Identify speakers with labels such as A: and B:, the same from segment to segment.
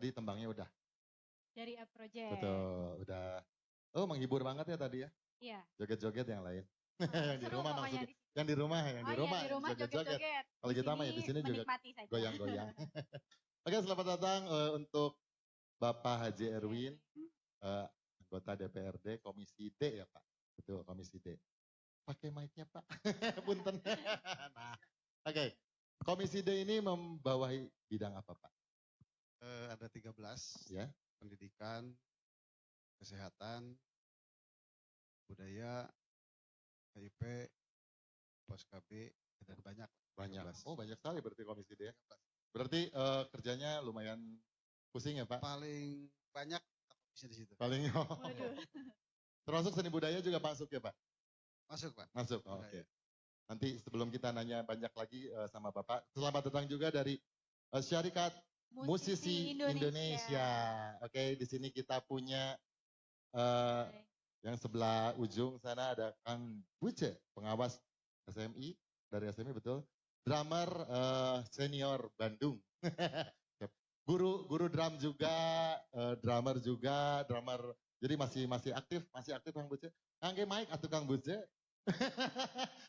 A: Tadi tembangnya udah.
B: Dari A Project.
A: Betul, udah. Oh, menghibur banget ya tadi ya.
B: Iya.
A: Joget-joget yang lain.
B: Oh,
A: yang di rumah maksudnya. Yang di rumah, yang di rumah
B: joget-joget.
A: Kalau kita mah ya di sini juga goyang-goyang. Oke, selamat datang untuk Bapak Haji Erwin, anggota DPRD Komisi D ya Pak. Betul, Komisi D. Pakai mic-nya Pak. Punten. Nah, oke. Komisi D ini membawahi bidang apa Pak?
C: Ada 13,
A: ya.
C: Pendidikan, kesehatan, budaya, KIP, Pos KB, dan banyak.
A: Banyak.
C: 13.
A: Oh banyak sekali berarti Komisi D ya. Berarti kerjanya lumayan pusing ya Pak?
C: Paling banyak bisa di situ.
A: Paling. Termasuk seni budaya juga masuk ya Pak?
C: Masuk Pak.
A: Masuk, oke. Nanti sebelum kita nanya banyak lagi sama Bapak, selamat datang juga dari Syarikat Musisi Indonesia. Oke, di sini kita punya yang sebelah ujung sana ada Kang Buce, pengawas SMI, dari SMI betul. Drummer senior Bandung. Guru drum juga, drummer juga, jadi masih aktif Kang Buce. Kangge mic atau Kang Buce?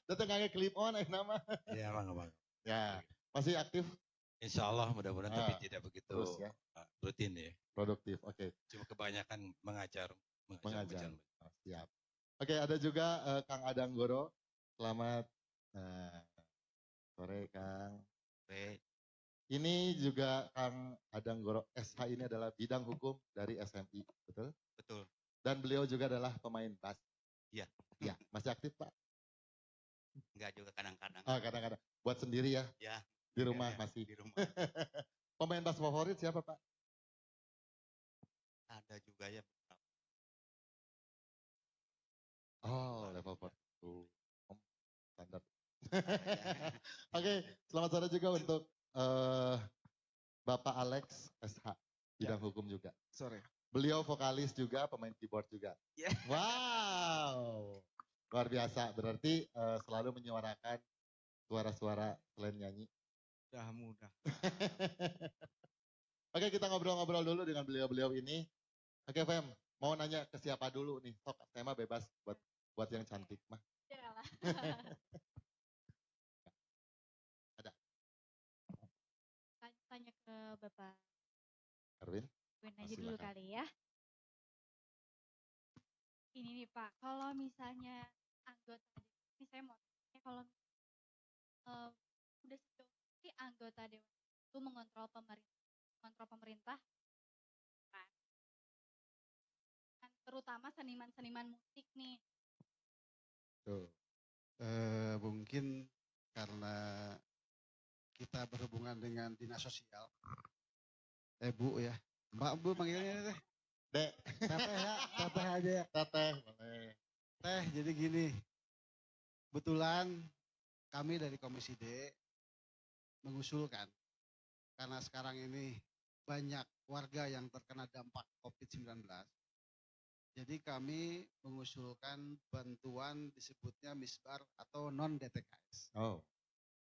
A: Datang kangge clip on nama.
D: Iya, Bang.
A: Ya, masih aktif.
D: Insya Allah mudah-mudahan tapi tidak begitu
A: terus, ya?
D: rutin ya.
A: Produktif, oke.
D: Cuma kebanyakan mengajar.
A: Siap. Oke, ada juga Kang Adang Goro. Selamat sore Kang.
D: Sore.
A: Ini juga Kang Adang Goro SH ini adalah bidang hukum dari SMI, betul?
D: Betul.
A: Dan beliau juga adalah pemain bass.
D: Iya.
A: Iya, masih aktif Pak?
D: Enggak juga kadang-kadang.
A: Oh, kadang-kadang. Buat sendiri ya?
D: Ya.
A: Di rumah
D: ya,
A: masih?
D: Di rumah.
A: Pemain bass favorit siapa Pak?
D: Ada juga ya.
A: Oh, level 42. Standar. Oke, selamat sore juga untuk Bapak Alex SH, bidang hukum juga.
C: Sore.
A: Beliau vokalis juga, pemain keyboard juga.
D: Yeah.
A: Wow, luar biasa. Berarti selalu menyuarakan suara-suara selain nyanyi.
C: Mudah.
A: Oke, kita ngobrol-ngobrol dulu dengan beliau-beliau ini. Oke, Fem, mau nanya ke siapa dulu nih? Sok, tema bebas buat yang cantik mah. Ada.
B: Tanya ke Bapak
A: Erwin
B: aja dulu kali ya. Ini nih Pak, kalau misalnya anggota, ini saya mau tanya kalau udah sejauh ini anggota dewan itu mengontrol pemerintah, kan? Terutama seniman-seniman musik nih.
A: Tuh.
C: Mungkin karena kita berhubungan dengan dinas sosial. Bu ya. Mbak Bu panggilnya teh.
A: Dek.
C: Teteh ya, teteh aja ya.
A: Teteh, boleh.
C: Teh, jadi gini. Kebetulan kami dari Komisi D mengusulkan karena sekarang ini banyak warga yang terkena dampak COVID-19. Jadi kami mengusulkan bantuan disebutnya misbar atau non-DTKS.
A: Oh.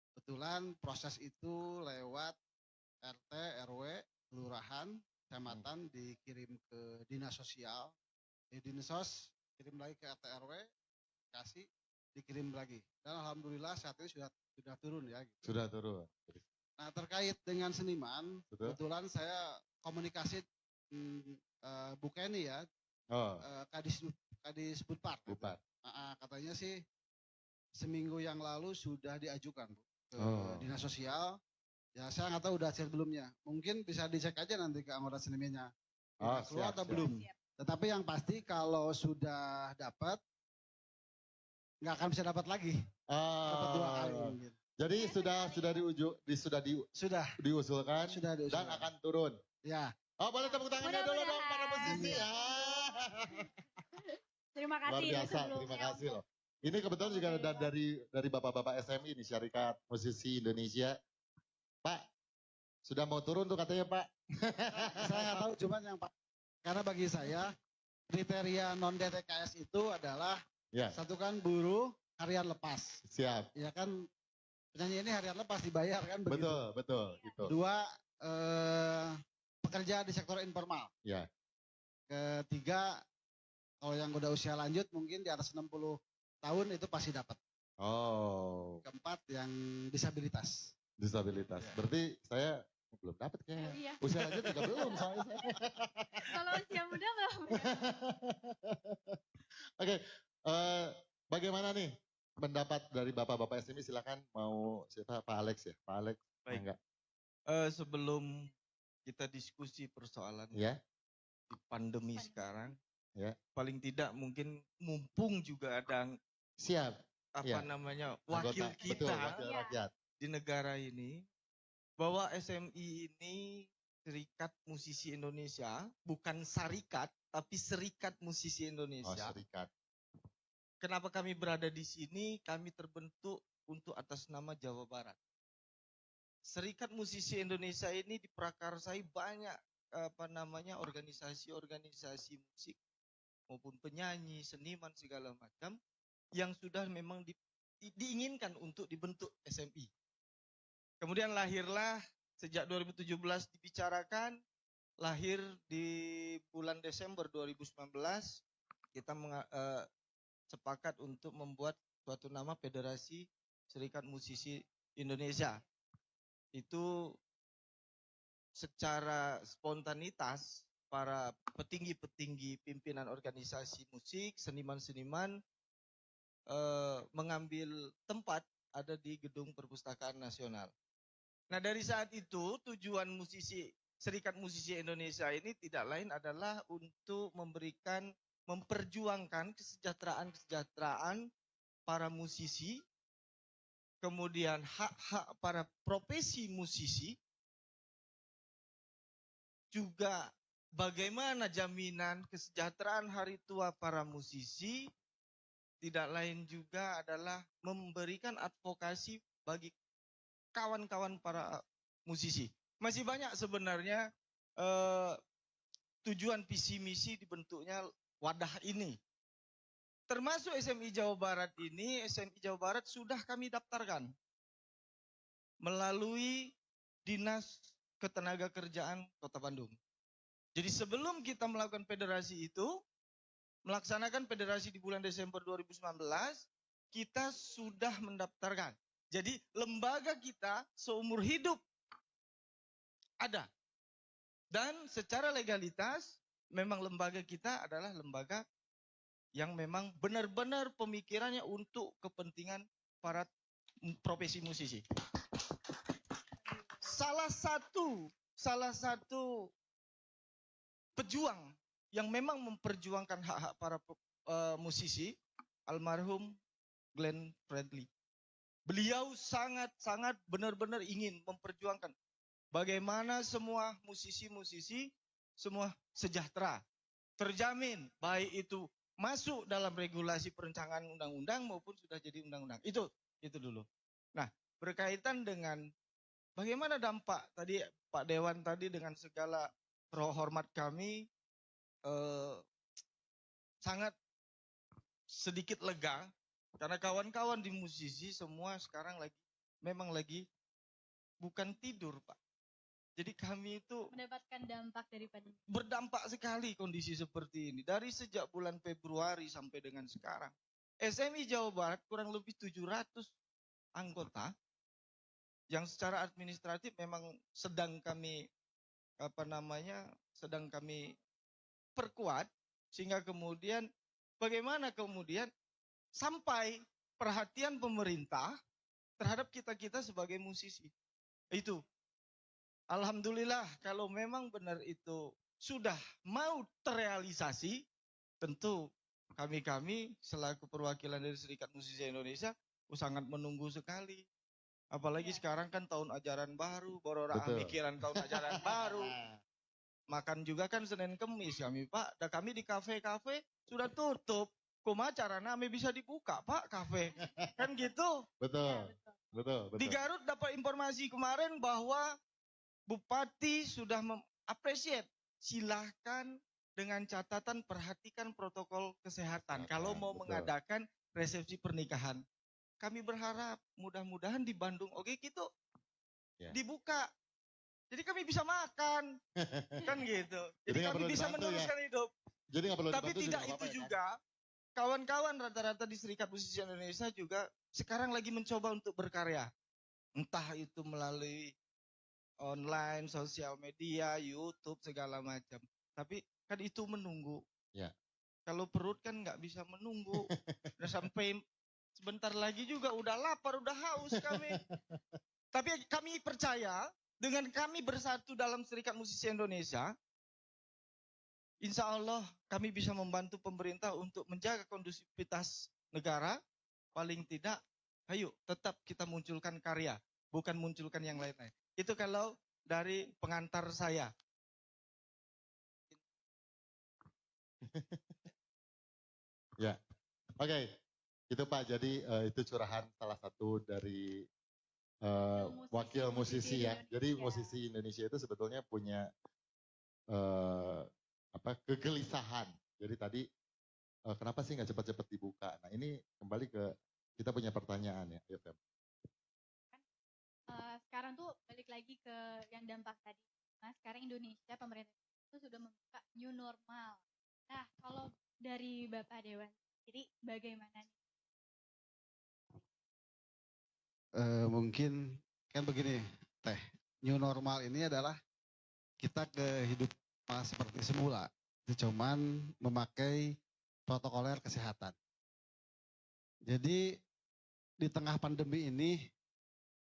C: Kebetulan proses itu lewat RT, RW, kelurahan, kecamatan dikirim ke dinas sosial. Di dinsos kirim lagi ke RT, RW, kasih, dikirim lagi. Dan alhamdulillah saat ini sudah turun ya. Gitu.
A: Sudah turun.
C: Nah terkait dengan seniman, kebetulan saya komunikasi Bu Kenny ya. Kadis Budpar. Katanya sih seminggu yang lalu sudah diajukan Bu, ke dinas sosial. Ya saya nggak tahu udah hasil belumnya. Mungkin bisa dicek aja nanti ke anggota senimannya. Keluar atau belum. Tetapi yang pasti kalau sudah dapat, nggak akan bisa dapat lagi. Dapat 2 kali. Gitu.
A: Jadi sudah diusulkan dan akan turun.
C: Ya.
A: Oh boleh tepuk tangannya dulu dong para musisi ya.
B: Terima kasih.
A: Luar biasa, terima kasih loh. Ini kebetulan juga ada dari bapak-bapak SMI ini, Syarikat Musisi Indonesia. Pak, sudah mau turun tuh katanya Pak.
C: Saya nggak tahu, cuman yang Pak. Karena bagi saya kriteria non DTKS itu adalah satu kan buruh harian lepas.
A: Siap.
C: Ya kan penyanyi ini harian lepas dibayar kan begitu.
A: Betul. Gitu.
C: 2 bekerja di sektor informal.
A: Ya.
C: Ketiga, kalau yang udah usia lanjut mungkin di atas 60 tahun itu pasti dapat.
A: Oh.
C: Keempat, yang disabilitas.
A: Disabilitas.
C: Ya.
A: Berarti saya belum dapat kayaknya.
B: Iya.
A: Usia lanjut juga belum soalnya saya.
B: Kalau usia muda belum.
A: Oke, bagaimana nih pendapat dari bapak-bapak SMI? Silakan, mau siapa? Pak Alex ya, Pak Alex.
E: Baik.
A: Enggak.
E: Sebelum kita diskusi persoalan
A: Ya,
E: di pandemi sekarang,
A: ya.
E: paling tidak mungkin mumpung juga ada
A: Siap.
E: apa
A: Ya.
E: namanya
A: Anggota,
E: wakil kita
A: betul, wakil
B: Iya.
A: rakyat.
E: di negara ini, bahwa SMI ini Serikat Musisi Indonesia, bukan Sarikat, tapi Serikat Musisi
A: Oh,
E: Indonesia.
A: serikat.
E: Kenapa kami berada di sini? Kami terbentuk untuk atas nama Jawa Barat. Serikat Musisi Indonesia ini diprakarsai banyak organisasi-organisasi musik maupun penyanyi, seniman segala macam yang sudah memang diinginkan untuk dibentuk SMI. Kemudian lahirlah sejak 2017 dibicarakan, lahir di bulan Desember 2019 kita sepakat untuk membuat suatu nama Federasi Serikat Musisi Indonesia. Itu secara spontanitas para petinggi-petinggi pimpinan organisasi musik, seniman-seniman mengambil tempat ada di Gedung Perpustakaan Nasional. Nah, dari saat itu tujuan Serikat Musisi Indonesia ini tidak lain adalah untuk memperjuangkan kesejahteraan para musisi, kemudian hak-hak para profesi musisi, juga bagaimana jaminan kesejahteraan hari tua para musisi, tidak lain juga adalah memberikan advokasi bagi kawan-kawan para musisi. Masih banyak sebenarnya tujuan visi misi dibentuknya wadah ini. Termasuk SMI Jawa Barat ini, SMI Jawa Barat sudah kami daftarkan melalui Dinas Ketenagakerjaan Kota Bandung. Jadi sebelum kita melakukan federasi itu, melaksanakan federasi di bulan Desember 2019, kita sudah mendaftarkan. Jadi lembaga kita seumur hidup ada. Dan secara legalitas, memang lembaga kita adalah lembaga yang memang benar-benar pemikirannya untuk kepentingan para profesi musisi. Salah satu pejuang yang memang memperjuangkan hak-hak para musisi, almarhum Glenn Fredly. Beliau sangat benar-benar ingin memperjuangkan bagaimana semua musisi-musisi semua sejahtera, terjamin, baik itu masuk dalam regulasi perencanaan undang-undang maupun sudah jadi undang-undang. Itu dulu. Nah, berkaitan dengan bagaimana dampak tadi Pak Dewan tadi, dengan segala hormat kami sangat sedikit lega karena kawan-kawan di musisi semua sekarang memang lagi bukan tidur, Pak. Jadi kami itu
B: mendapatkan dampak dari pandemi.
E: Berdampak sekali kondisi seperti ini. Dari sejak bulan Februari sampai dengan sekarang. SMI Jawa Barat kurang lebih 700 anggota yang secara administratif memang sedang kami perkuat, sehingga kemudian bagaimana kemudian sampai perhatian pemerintah terhadap kita sebagai musisi. Itu alhamdulillah, kalau memang benar itu sudah mau terrealisasi, tentu kami selaku perwakilan dari Serikat Musisi Indonesia sangat menunggu sekali. Apalagi sekarang kan tahun ajaran baru, pikiran tahun ajaran baru. Makan juga kan Senin Kemis kami, Pak. Dan kami di kafe-kafe sudah tutup. Kumaha nami bisa dibuka, Pak, kafe. Kan gitu.
A: Betul.
E: Di Garut dapat informasi kemarin bahwa Bupati sudah mengapresiasi, silahkan dengan catatan perhatikan protokol kesehatan kalau mau mengadakan resepsi pernikahan. Kami berharap mudah-mudahan di Bandung oke gitu dibuka. Jadi kami bisa makan, kan gitu.
A: Jadi
E: Jadi
A: nggak
E: kami
A: perlu
E: bisa
A: dibantu ya?
E: meneruskan hidup.
A: Jadi nggak perlu
E: Tapi
A: dibantu
E: tidak
A: nggak
E: itu
A: apa-apa ya, kan?
E: juga, kawan-kawan rata-rata di Serikat Musisi Indonesia juga sekarang lagi mencoba untuk berkarya. Entah itu melalui online, sosial media, YouTube, segala macam. Tapi kan itu menunggu.
A: Ya.
E: Kalau perut kan nggak bisa menunggu. Udah sampai sebentar lagi juga udah lapar, udah haus kami. Tapi kami percaya dengan kami bersatu dalam Serikat Musisi Indonesia, insya Allah kami bisa membantu pemerintah untuk menjaga kondusivitas negara. Paling tidak, ayo tetap kita munculkan karya, bukan munculkan yang lain-lain. Itu kalau dari pengantar saya.
A: Ya, oke. Itu Pak, jadi itu curahan salah satu dari wakil musisi ya. Jadi musisi Indonesia itu sebetulnya punya kegelisahan. Jadi tadi kenapa sih nggak cepat-cepat dibuka? Nah ini kembali ke kita punya pertanyaan ya. Ayo, Fem.
B: Sekarang tuh balik lagi ke yang dampak tadi. Nah sekarang Indonesia pemerintah itu sudah membuka new normal. Nah kalau dari Bapak Dewan sendiri bagaimana nih?
C: Mungkin kan begini, Teh. New normal ini adalah kita ke hidup seperti semula. Itu cuman memakai protokoler kesehatan. Jadi di tengah pandemi ini,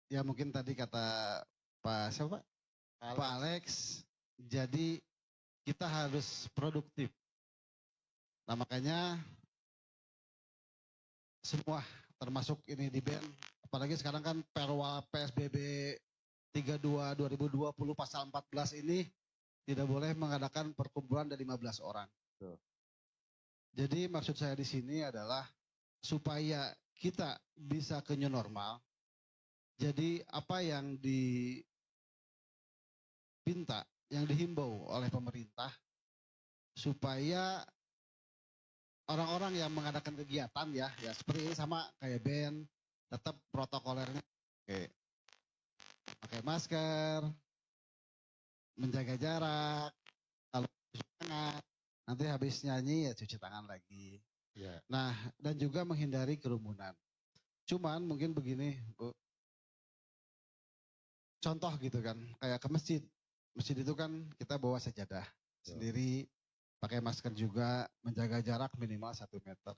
C: ya mungkin tadi kata Pak siapa? Pak Alex, jadi kita harus produktif. Nah makanya semua termasuk ini di band, apalagi sekarang kan perwa PSBB 32 2020 pasal 14 ini tidak boleh mengadakan perkumpulan dari 15 orang.
A: Tuh.
C: Jadi maksud saya di sini adalah supaya kita bisa ke new normal. Jadi apa yang dipinta, yang dihimbau oleh pemerintah supaya orang-orang yang mengadakan kegiatan ya seperti ini sama kayak band, tetap protokolernya pakai masker, menjaga jarak, kalau cuci tangan, nanti habis nyanyi ya cuci tangan lagi.
A: Ya.
C: Nah, dan juga menghindari kerumunan. Cuman mungkin begini, Bu. Contoh gitu kan, kayak ke masjid. Masjid itu kan kita bawa sajadah sendiri, pakai masker juga, menjaga jarak minimal 1 meter.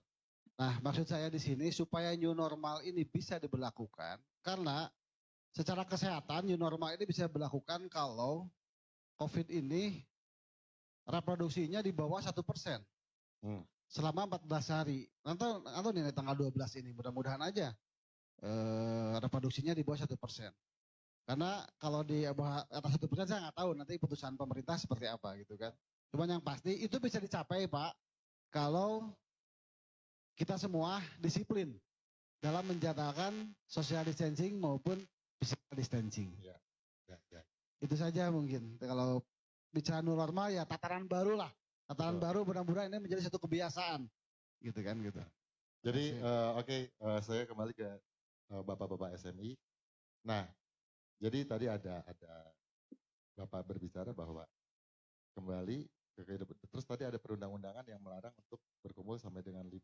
C: Nah, maksud saya di sini supaya new normal ini bisa diberlakukan, karena secara kesehatan new normal ini bisa diberlakukan kalau COVID ini reproduksinya di bawah 1%. Selama 14 hari. Atau nih tanggal 12 ini, mudah-mudahan aja reproduksinya di bawah 1%. Karena kalau di atas 1% saya nggak tahu nanti putusan pemerintah seperti apa gitu kan. Cuman yang pasti itu bisa dicapai Pak, kalau kita semua disiplin dalam menjalankan social distancing maupun physical distancing.
A: Ya.
C: Itu saja mungkin. Kalau bicara new normal ya tataran baru lah. Tataran baru mudah-mudahan ini menjadi satu kebiasaan. Gitu kan gitu.
A: Jadi saya kembali ke Bapak-bapak SMI. Nah, jadi tadi ada Bapak berbicara bahwa kembali ke kehidupan. Terus tadi ada perundang-undangan yang melarang untuk berkumpul sampai dengan 15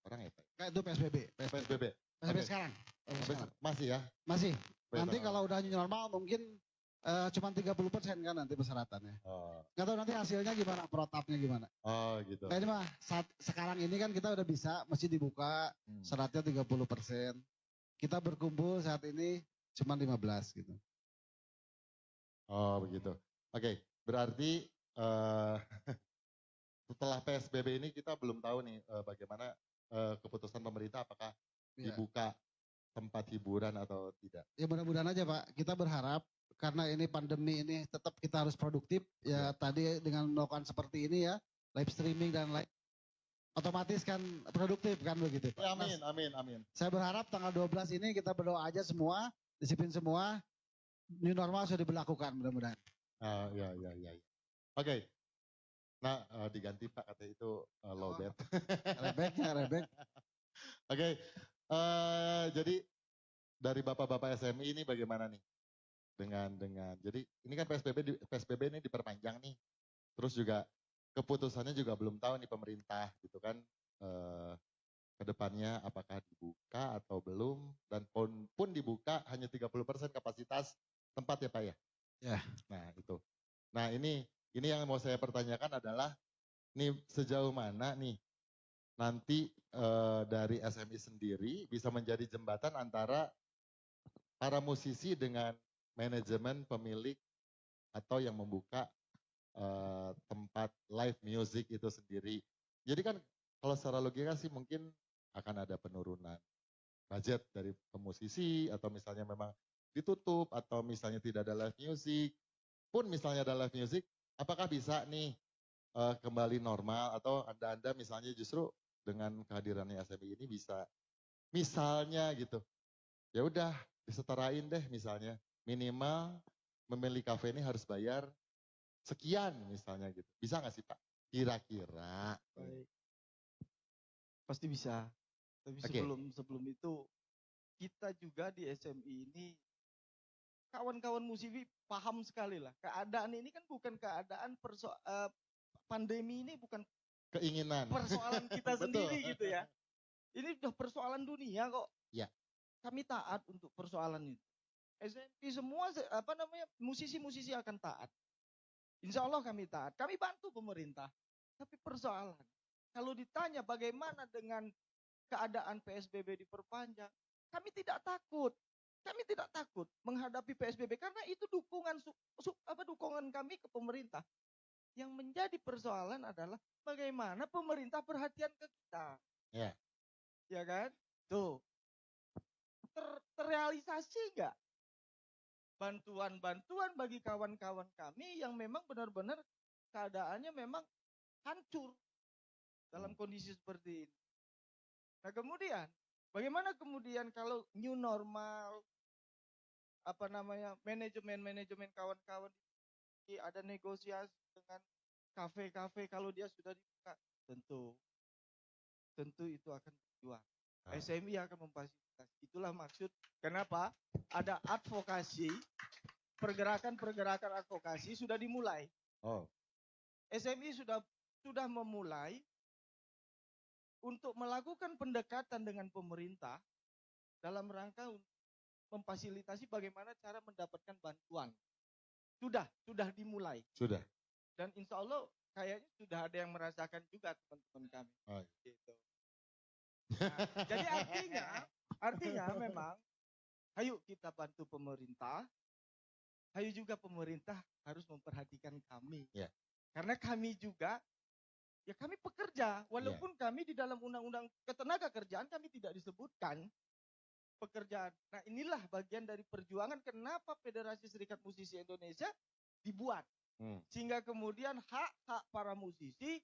A: orang ya Pak?
C: Itu PSBB.
A: PSBB.
C: PSBB sekarang.
A: Masih ya?
C: Masih. Nanti kalau udah new normal mungkin cuma 30% kan nanti persyaratannya. Nggak tahu nanti hasilnya gimana, protapnya gimana.
A: Oh gitu.
C: Nah ini mah sekarang ini kan kita udah bisa, masih dibuka syaratnya 30%. Kita berkumpul saat ini cuma 15 gitu.
A: Oh begitu. Oke, berarti setelah PSBB ini kita belum tahu nih bagaimana keputusan pemerintah apakah dibuka tempat hiburan atau tidak. Ya
C: mudah-mudahan aja Pak, kita berharap karena ini pandemi ini tetap kita harus produktif ya tadi dengan melakukan seperti ini ya, live streaming dan lain otomatis kan produktif kan begitu Pak.
A: Ya, amin.
C: Saya berharap tanggal 12 ini kita berdoa aja semua, disiplin semua, new normal sudah diberlakukan mudah-mudahan.
A: Ya. Oke. Nah, diganti Pak kata itu low bed.
C: Rebek.
A: Oke. Jadi dari Bapak-bapak SMI ini bagaimana nih? Jadi ini kan PSBB ini diperpanjang nih. Terus juga keputusannya juga belum tahu nih pemerintah gitu kan. Ke depannya apakah dibuka atau belum, dan pun dibuka hanya 30% kapasitas tempat ya Pak ya?
C: Ya.
A: Nah itu. Nah ini yang mau saya pertanyakan adalah, nih sejauh mana nih nanti dari SMI sendiri bisa menjadi jembatan antara para musisi dengan manajemen pemilik atau yang membuka tempat live music itu sendiri. Jadi kan kalau secara logika sih mungkin akan ada penurunan budget dari pemusisi, atau misalnya memang ditutup, atau misalnya tidak ada live music. Pun misalnya ada live music, apakah bisa nih kembali normal, atau Anda misalnya justru dengan kehadirannya SMI ini bisa misalnya gitu. Ya udah disetarain deh misalnya, minimal memilih kafe ini harus bayar sekian misalnya gitu. Bisa nggak sih Pak? Kira-kira.
E: Baik. Pasti bisa. Tapi
A: Oke.
E: sebelum itu kita juga di SMI ini kawan-kawan musisi paham sekali lah. Keadaan ini kan bukan keadaan pandemi ini bukan
A: Keinginan.
E: persoalan kita
A: Betul.
E: sendiri gitu ya. Ini udah persoalan dunia kok.
A: Ya.
E: Kami taat untuk persoalan itu. SMI semua musisi-musisi akan taat. Insya Allah kami taat. Kami bantu pemerintah. Tapi persoalan, kalau ditanya bagaimana dengan keadaan PSBB diperpanjang, kami tidak takut. Kami tidak takut menghadapi PSBB karena itu dukungan kami ke pemerintah. Yang menjadi persoalan adalah bagaimana pemerintah perhatian ke kita.
A: Ya.
E: Ya kan? Tuh. Terrealisasi enggak? Bantuan-bantuan bagi kawan-kawan kami yang memang benar-benar keadaannya memang hancur dalam kondisi seperti ini. Nah kemudian, bagaimana kemudian kalau new normal, manajemen kawan-kawan ada negosiasi dengan kafe-kafe kalau dia sudah dibuka, tentu itu akan berjuang. SMI akan memfasilitasi. Itulah maksud kenapa ada advokasi, pergerakan advokasi sudah dimulai.
A: Oh.
E: SMI sudah memulai untuk melakukan pendekatan dengan pemerintah dalam rangka memfasilitasi bagaimana cara mendapatkan bantuan. Sudah dimulai.
A: Sudah.
E: Dan insya Allah kayaknya sudah ada yang merasakan juga teman-teman kami.
A: Oh.
E: Gitu. Nah, jadi artinya memang, ayo kita bantu pemerintah, ayo juga pemerintah harus memperhatikan kami.
A: Yeah.
E: Karena kami juga, ya kami pekerja, walaupun kami di dalam undang-undang ketenagakerjaan kami tidak disebutkan pekerjaan. Nah inilah bagian dari perjuangan kenapa Federasi Serikat Musisi Indonesia dibuat. Sehingga kemudian hak-hak para musisi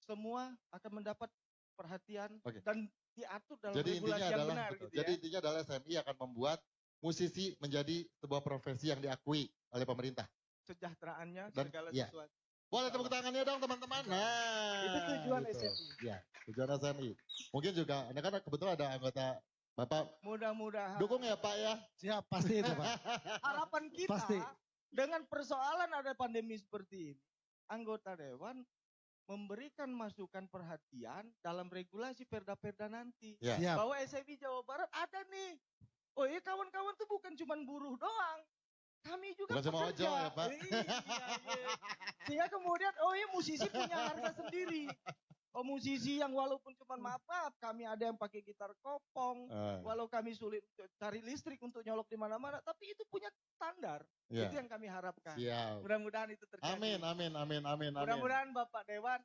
E: semua akan mendapat perhatian dan diatur dalam regulasi yang benar. Gitu
A: jadi intinya adalah SMI akan membuat musisi menjadi sebuah profesi yang diakui oleh pemerintah.
E: Sejahteraannya,
A: dan,
E: segala sesuatu.
A: Boleh tepuk tangannya dong teman-teman. Nah,
E: itu tujuan
A: gitu.
E: SMI.
A: Ya, tujuan SMI. Mungkin juga, karena kebetulan ada anggota Bapak.
E: Mudah-mudahan.
A: Dukung ya Pak ya?
C: Siap, pasti itu Pak.
E: Harapan kita
C: pasti.
E: Dengan persoalan ada pandemi seperti ini, anggota Dewan memberikan masukan perhatian dalam regulasi perda-perda nanti.
A: Ya.
E: Bahwa SMI Jawa Barat ada nih. Oh iya kawan-kawan tuh bukan cuma buruh doang. Kami juga
A: bukan
E: pekerja.
A: Ojol ya Pak?
E: Iya. Sehingga kemudian, oh iya musisi punya harga sendiri. Oh musisi yang walaupun cuma maaf, kami ada yang pakai gitar kopong. Walau kami sulit cari listrik untuk nyolok di mana-mana. Tapi itu punya standar.
A: Ya.
E: Itu yang kami harapkan.
A: Siap.
E: Mudah-mudahan itu terjadi.
A: Amin.
E: Mudah-mudahan Bapak Dewan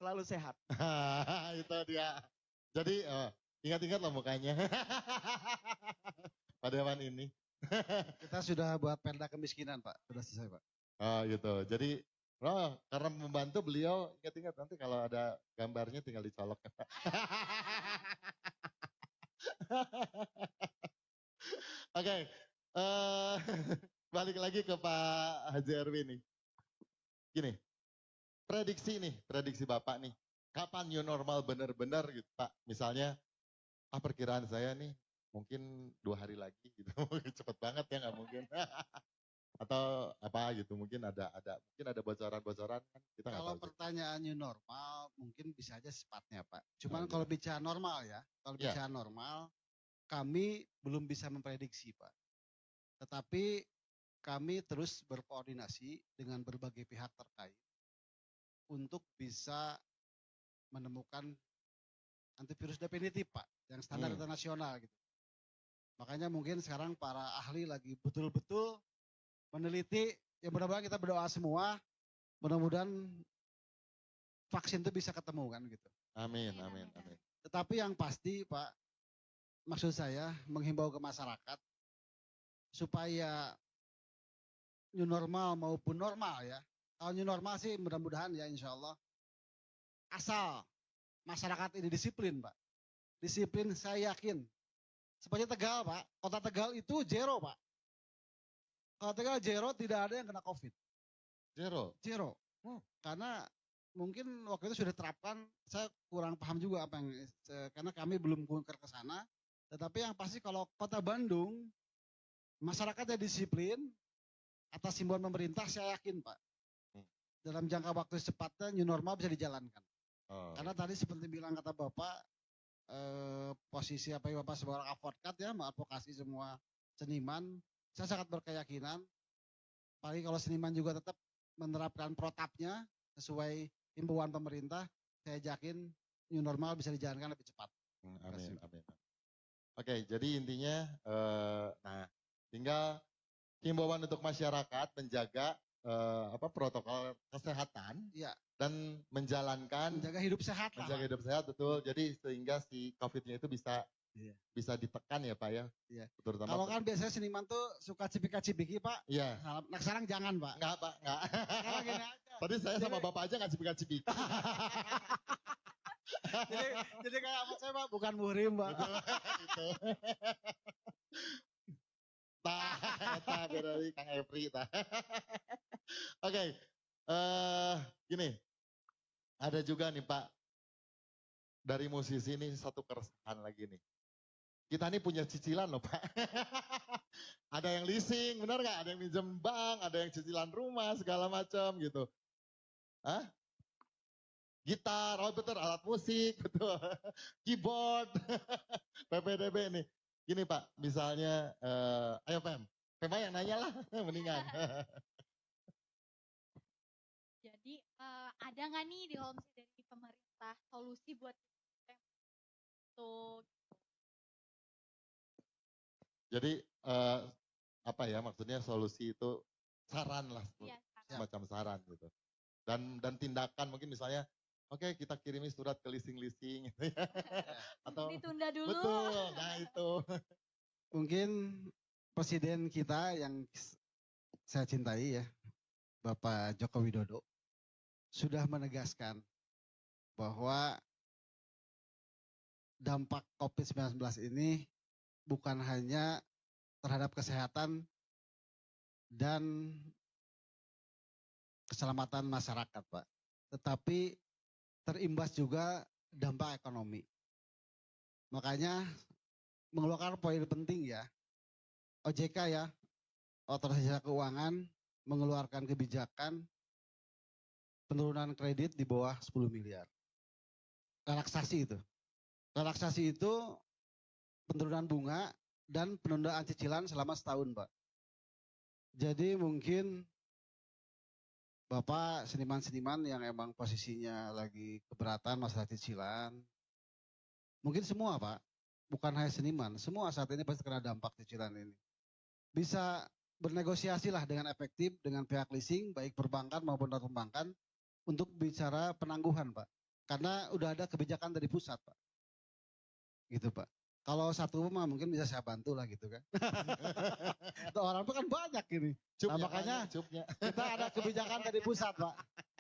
E: selalu sehat.
A: Itu dia. Jadi ingat-ingat loh mukanya. Pak Dewan ini.
C: Kita sudah buat perda kemiskinan Pak. Sudah selesai Pak.
A: Oh gitu. Jadi karena membantu beliau, ingat-ingat nanti kalau ada gambarnya tinggal dicolok ya Pak. Oke. Balik lagi ke Pak Haji Erwin nih. Gini, prediksi Bapak nih. Kapan new normal benar-benar gitu Pak? Misalnya, perkiraan saya nih mungkin 2 hari lagi gitu. Cepet banget ya nggak mungkin. Atau apa gitu, mungkin ada bocoran-bocoran kan kita nggak
C: Kalau
A: tahu juga.
C: pertanyaan new normal mungkin bisa aja secepatnya Pak. Cuman
A: Oh,
C: kalau
A: iya.
C: bicara normal ya, kalau
A: Iya.
C: bicara normal kami belum bisa memprediksi Pak. Tetapi kami terus berkoordinasi dengan berbagai pihak terkait untuk bisa menemukan antivirus definitif Pak, yang standar internasional gitu. Makanya mungkin sekarang para ahli lagi betul-betul meneliti, ya mudah-mudahan kita berdoa semua, mudah-mudahan vaksin itu bisa ketemu kan gitu.
A: Amin,
B: Amin,
A: amin,
B: amin,
A: amin.
C: Tetapi yang pasti Pak, maksud saya menghimbau ke masyarakat supaya new normal maupun normal ya. Kalau new normal sih mudah-mudahan ya insya Allah. Asal masyarakat ini disiplin Pak. Disiplin saya yakin. Seperti Tegal Pak, kota Tegal itu zero Pak. Kalau Tegal zero tidak ada yang kena COVID.
A: Zero.
C: Zero. Karena mungkin waktu itu sudah diterapkan, saya kurang paham juga apa yang, karena kami belum kunker ke sana. Tetapi yang pasti kalau kota Bandung, masyarakatnya disiplin, atas himbauan pemerintah saya yakin Pak. Dalam jangka waktu secepatnya new normal bisa dijalankan. Karena tadi seperti bilang kata Bapak, posisi apa yang Bapak sebagai advokat ya, mengadvokasi semua seniman, saya sangat berkeyakinan, apalagi kalau seniman juga tetap menerapkan protapnya sesuai himbauan pemerintah, saya yakin new normal bisa dijalankan lebih cepat.
A: Amin, amin. Oke, jadi intinya, nah tinggal himbauan untuk masyarakat menjaga protokol kesehatan
C: Iya.
A: dan menjalankan
C: Menjaga hidup sehat lah.
A: menjaga hidup sehat betul. Jadi sehingga si COVID-nya itu bisa ditekan ya Pak ya.
C: Iya.
A: Terutama
C: Kalau kan biasanya seniman tuh suka cipika-cipiki Pak.
A: Iya.
C: Nah sekarang jangan Pak.
A: Enggak Pak, enggak.
C: Sekarang gini aja.
A: Tadi saya sama Bapak aja nggak cipika-cipiki.
C: jadi kayak amat saya Pak, bukan muhrim Pak.
A: Itu. Tah, berarti Kang Efri tah. Oke, gini, ada juga nih Pak, dari musisi ini satu keresahan lagi nih. Kita nih punya cicilan loh Pak. Ada yang leasing, benar nggak? Ada yang minjem bank, ada yang cicilan rumah, segala macam gitu. Hah? Gitar, oh betul, alat musik, betul. Keyboard, PPDB nih. Gini Pak, misalnya, ayo Pem yang nanya lah, mendingan.
B: Jadi ada nggak nih di Homsi dari pemerintah solusi buat untuk
A: Jadi apa ya maksudnya solusi itu saran lah,
B: ya,
A: semacam saran gitu. Dan tindakan mungkin misalnya, oke kita kirimi surat ke leasing-leasing gitu ya. Atau
B: ditunda dulu.
A: betul, nah itu.
C: Mungkin presiden kita yang saya cintai ya, Bapak Joko Widodo, sudah menegaskan bahwa dampak COVID-19 ini bukan hanya terhadap kesehatan dan keselamatan masyarakat Pak, tetapi terimbas juga dampak ekonomi. Makanya mengeluarkan poin penting ya, OJK ya, Otoritas Jasa Keuangan mengeluarkan kebijakan penurunan kredit di bawah 10 miliar. Relaksasi itu. Relaksasi itu penurunan bunga dan penundaan cicilan selama setahun Pak. Jadi mungkin Bapak seniman-seniman yang emang posisinya lagi keberatan masalah cicilan, mungkin semua Pak, bukan hanya seniman, semua saat ini pasti kena dampak cicilan ini. Bisa bernegosiasi lah dengan efektif dengan pihak leasing, baik perbankan maupun non perbankan, untuk bicara penangguhan Pak. Karena udah ada kebijakan dari pusat Pak. Gitu Pak. Kalau satu rumah mungkin bisa saya bantu lah gitu kan. Orang itu kan banyak ini. Nah, makanya kita ada kebijakan dari pusat Pak.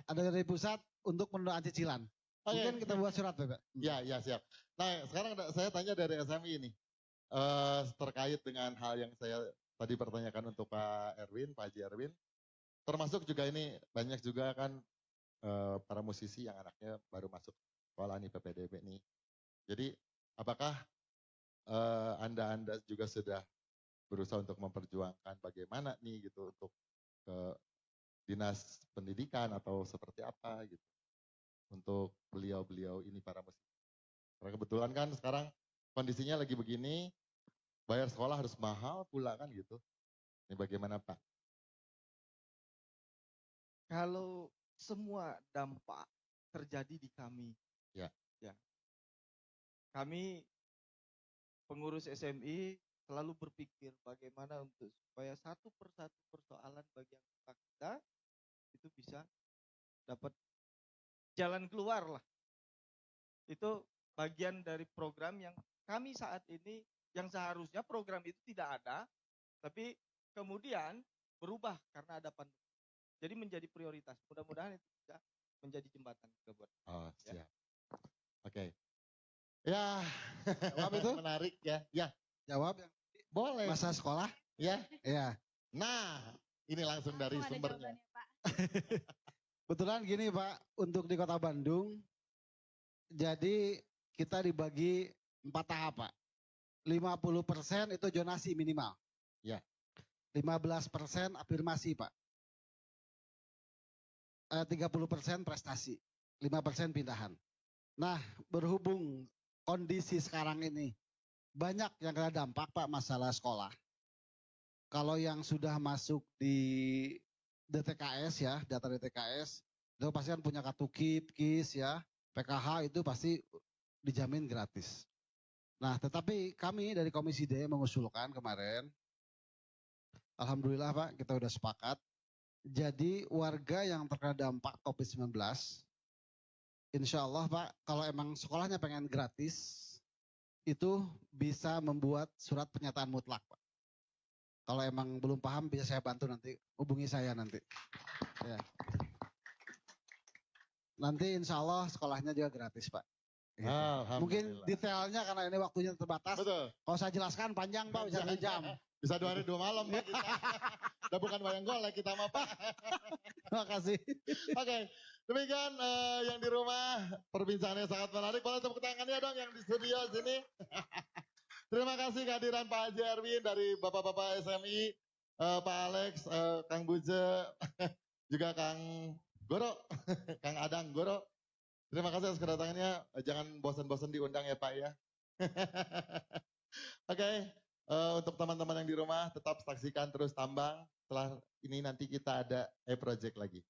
C: Ada dari pusat untuk penundaan cicilan. Mungkin kita buat surat Pak.
A: Ya siap. Nah sekarang saya tanya dari SMI ini. Terkait dengan hal yang saya tadi pertanyakan untuk Pak Erwin, Pak Haji Erwin. Termasuk juga ini banyak juga kan para musisi yang anaknya baru masuk sekolah nih PPDB nih. Jadi apakah Anda juga sudah berusaha untuk memperjuangkan bagaimana nih gitu untuk ke dinas pendidikan atau seperti apa gitu untuk beliau-beliau ini para musisi. Karena kebetulan kan sekarang kondisinya lagi begini, bayar sekolah harus mahal pula kan gitu. Ini bagaimana Pak?
E: Kalau semua dampak terjadi di kami.
A: Ya.
E: Kami pengurus SMI selalu berpikir bagaimana untuk supaya satu persatu persoalan bagian kita itu bisa dapat jalan keluar lah. Itu bagian dari program yang kami saat ini, yang seharusnya program itu tidak ada, tapi kemudian berubah karena ada pandemi. Jadi menjadi prioritas. Mudah-mudahan itu bisa menjadi jembatan juga buat.
A: Oh, siap. Oke. Ya,
C: Jawab itu?
A: menarik ya. Ya,
C: Jawab yang
A: boleh.
C: masa sekolah?
A: Ya.
C: Iya.
A: Nah, ini langsung dari
B: Langsung ada
A: sumbernya.
B: jawabannya, Pak.
C: Kebetulan gini Pak, untuk di Kota Bandung, jadi kita dibagi 4 tahap Pak. 50% itu zonasi minimal.
A: Ya.
C: 15% afirmasi Pak. 30% prestasi. 5% pindahan. Nah, berhubung kondisi sekarang ini banyak yang kena dampak Pak masalah sekolah. Kalau yang sudah masuk di DTKS ya, data DTKS, itu pasti kan punya kartu KIP, KIS ya, PKH itu pasti dijamin gratis. Nah, tetapi kami dari Komisi D mengusulkan kemarin, alhamdulillah Pak, kita udah sepakat. Jadi warga yang terkena dampak COVID-19, insya Allah Pak, kalau emang sekolahnya pengen gratis, itu bisa membuat surat pernyataan mutlak Pak. Kalau emang belum paham bisa saya bantu nanti, hubungi saya nanti. Ya. Nanti insya Allah sekolahnya juga gratis Pak. Gitu. Mungkin detailnya karena ini waktunya terbatas.
A: Betul.
C: Kalau saya jelaskan panjang Pak, bisa 2 jam.
A: Bisa 2 hari 2 malam Pak kita. Udah bukan wayang golek kita mah Pak.
C: Terima kasih.
A: Oke, demikian yang di rumah perbincangannya sangat menarik. Boleh tepuk tangannya dong yang di studio sini. Terima kasih kehadiran Pak Haji Erwin dari Bapak-Bapak SMI, Pak Alex, Kang Buje, juga Kang Goro, Kang Adang Goro. Terima kasih atas kedatangannya. Jangan bosan-bosan diundang ya Pak ya. Oke, untuk teman-teman yang di rumah tetap saksikan terus Tambang. Setelah ini nanti kita ada project lagi.